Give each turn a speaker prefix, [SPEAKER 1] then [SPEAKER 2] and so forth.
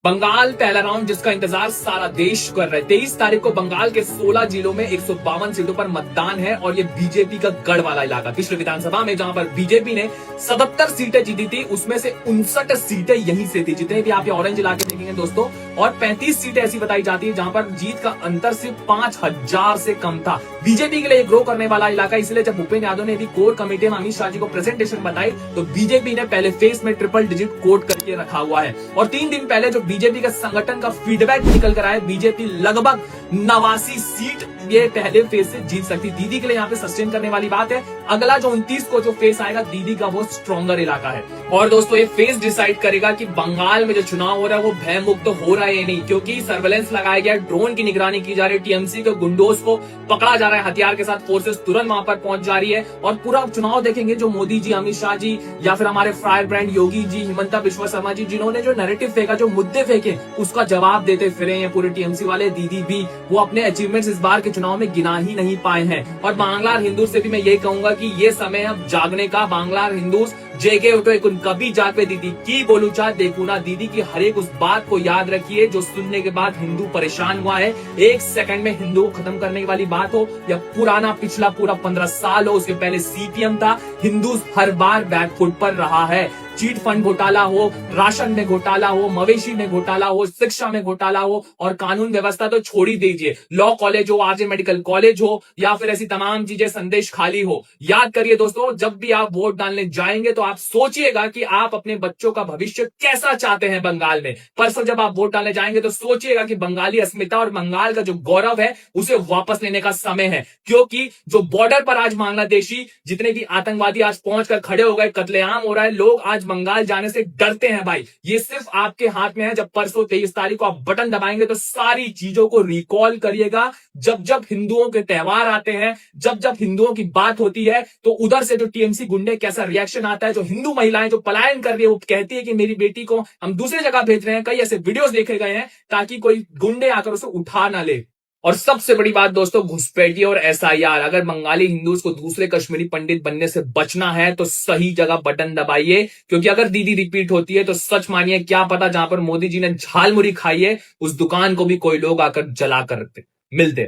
[SPEAKER 1] बंगाल पहला राउंड जिसका इंतजार सारा देश कर रहा है। 23 तारीख को बंगाल के 16 जिलों में 152 सीटों पर मतदान है और ये बीजेपी का गढ़ वाला इलाका। पिछले विधानसभा में जहां पर बीजेपी ने 77 सीटें जीती थी, उसमें से 59 सीटें यहीं से थी। जितने भी आप ये ऑरेंज इलाके देखेंगे दोस्तों, और 35 सीटें ऐसी बताई जाती है जहां पर जीत का अंतर सिर्फ 5000 से कम था। बीजेपी के लिए ग्रो करने वाला इलाका, इसलिए जब भूपेंद्र यादव ने भी कोर कमेटी में अमित शाह जी को प्रेजेंटेशन बताई तो बीजेपी ने पहले फेज में ट्रिपल डिजिट कोट करके रखा हुआ है। और 3 दिन पहले जो बीजेपी का संगठन का फीडबैक निकल कर आया, बीजेपी लगभग 89 सीट ये पहले फेज से जीत सकती। दीदी के लिए यहाँ पे सस्टेन करने वाली बात है। अगला जो 29 को जो फेज आएगा दीदी का, वो स्ट्रॉन्गर इलाका है। और दोस्तों ये फेज डिसाइड करेगा कि बंगाल में जो चुनाव हो रहा है वो भय मुक्त तो हो रहा है या नहीं, क्योंकि सर्वेलेंस लगाया गया, ड्रोन की निगरानी की जा रही है, टीएमसी के गुंडोज को पकड़ा जा रहा है, हथियार के साथ फोर्सेस तुरंत वहां पर पहुंच जा रही है। और पूरा चुनाव देखेंगे जो मोदी जी, अमित शाह जी या फिर हमारे फायर ब्रांड योगी जी, हिमंता बिश्वा शर्मा जी, जिन्होंने जो नैरेटिव फेंका, जो मुद्दे फेंके, उसका जवाब देते फिरे हैं पूरे टीएमसी वाले। दीदी भी वो अपने अचीवमेंट्स इस बार के चुनाव में गिना ही नहीं पाए हैं। और बांग्लार हिंदूज से भी मैं यही कहूंगा कि ये समय अब जागने का। बांग्लार हिंदूज जेगे उठो, एक कभी जाग पे दीदी की बोलू चाह देखू ना। दीदी की हर एक उस बात को याद रखिए जो सुनने के बाद हिंदू परेशान हुआ है। 1 सेकंड में हिंदू को खत्म करने वाली बात हो या पुराना पिछला पूरा 15 साल हो, उसके पहले सीपीएम था, हिंदू हर बार बैकफुट पर रहा है। चीट फंड घोटाला हो, राशन में घोटाला हो, मवेशी में घोटाला हो, शिक्षा में घोटाला हो, और कानून व्यवस्था तो छोड़ ही दीजिए। लॉ कॉलेज हो, आरजे मेडिकल कॉलेज हो, या फिर ऐसी तमाम चीजें संदेश खाली हो। याद करिए दोस्तों, जब भी आप वोट डालने जाएंगे तो आप सोचिएगा कि आप अपने बच्चों का भविष्य कैसा चाहते हैं बंगाल में। परसों जब आप वोट डालने जाएंगे तो सोचिएगा कि बंगाली अस्मिता और बंगाल का जो गौरव है उसे वापस लेने का समय है। क्योंकि जो बॉर्डर पर आज बांग्लादेशी जितने भी आतंकवादी आज पहुंचकर खड़े हो गए, कत्लेआम हो रहा है, लोग आज बंगाल जाने से डरते हैं भाई। ये सिर्फ आपके हाथ में है। जब परसों 23 तारीख को आप बटन दबाएंगे तो सारी चीजों को रिकॉल करिएगा। जब जब हिंदुओं के त्योहार आते हैं, जब जब हिंदुओं की बात होती है, तो उधर से जो टीएमसी गुंडे कैसा रिएक्शन आता है। जो हिंदू महिलाएं जो पलायन कर रही है, वो कहती है कि मेरी बेटी को हम दूसरी जगह भेज रहे हैं। कई ऐसे वीडियोस देखे गए हैं ताकि कोई गुंडे आकर उसे उठा ना ले। और सबसे बड़ी बात दोस्तों, घुसपैठी और एसआईआर। अगर बंगाली हिंदूज को दूसरे कश्मीरी पंडित बनने से बचना है तो सही जगह बटन दबाइए। क्योंकि अगर दीदी रिपीट होती है तो सच मानिए, क्या पता जहां पर मोदी जी ने झालमुरी खाई है उस दुकान को भी कोई लोग आकर जला कर रखते। मिलते